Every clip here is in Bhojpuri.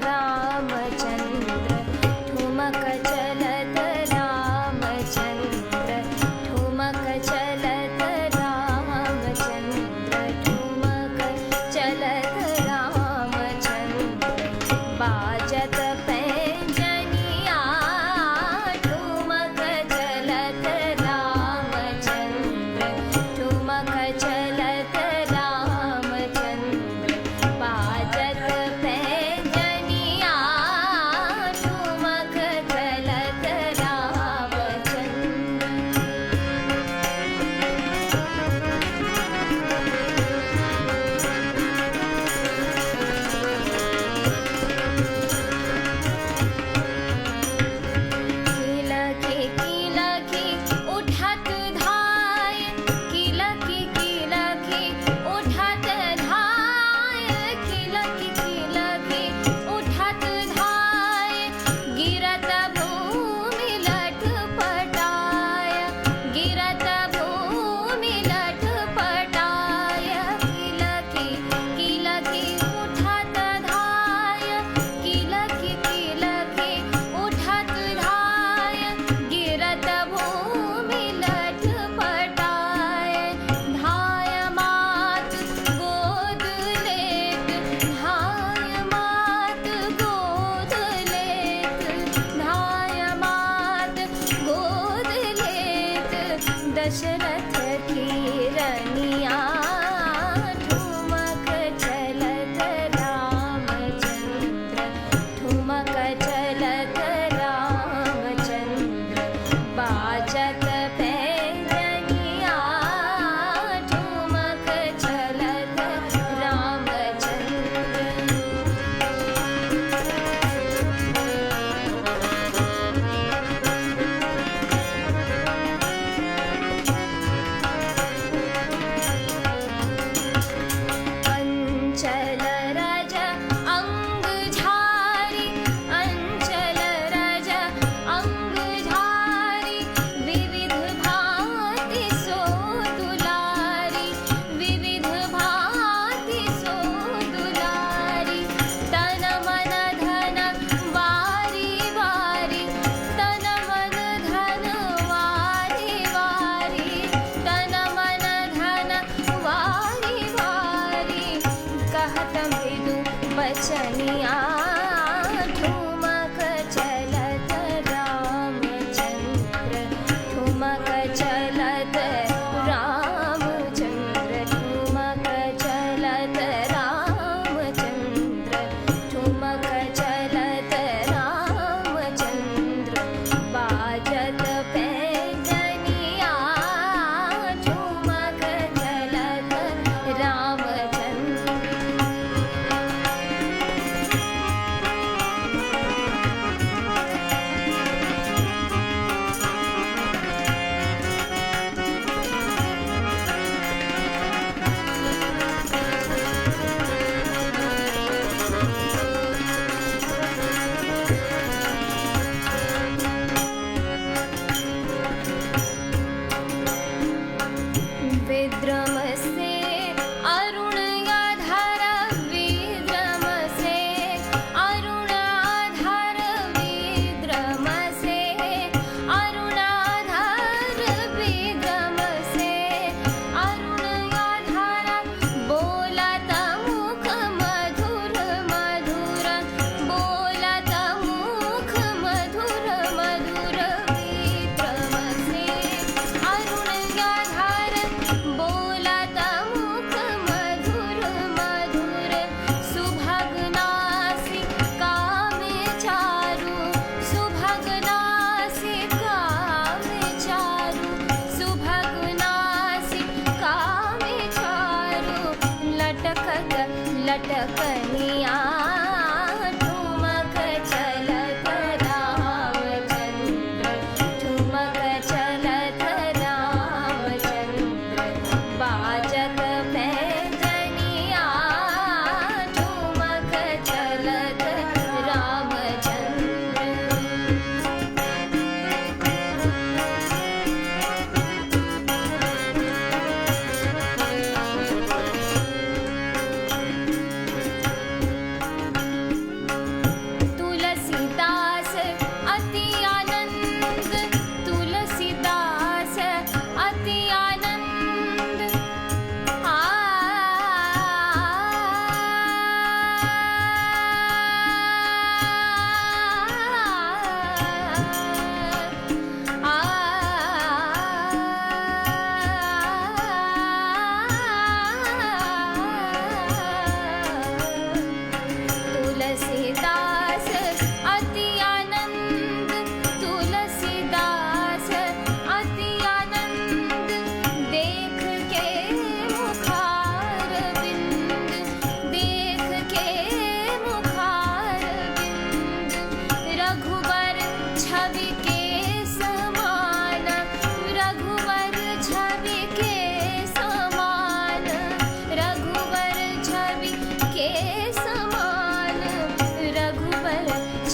रामचन्द्र ठुमक चलत रामचन्द्र ठुमक चलत रामचन्द्र ठुमक चलत रामचन्द्र बाजत पैंजनिया ठुमक चलत रामचन्द्र ठुमक चलत रामचन्द्र बाजत पैंजनिया ठुमक चलत किलकी किलकी उठत धाय किलकी किलकी उठत धाय किलकी किलकी उठत धाय गिरत भूमि लटपटाय गिरत भूमि लटपटाय किलकी किलकी उठत धाय किलकी किलकी उठत धाय गिरत भूमि लटपटाय धाय मात गोद लेत धाय मात गोद लेत धाय मात गोद लेत दशरथ की रनिया ठुमक चलत रामचन्द्र ठुमक चलत रामचन्द्र बाजत पैंजनिया ठुमक चलत रामचन्द्र अंचल रज अंग झारी अंचल रज अंग झारी विविध भांति सो दुलारी विविध भांति सो दुलारी तन मन धन वारी वारी तन मन धन वारी वारी तन मन धन वारी वारी कहत मृदु बचनिया ठुमक चलत रामचन्द्र ठुमक चलत रामचन्द्र ठुमक चलत रामचन्द्र ठुमक चलत रामचन्द्र बाजत पैंजनिया ठुमक चलत रामचन्द्र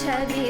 छवि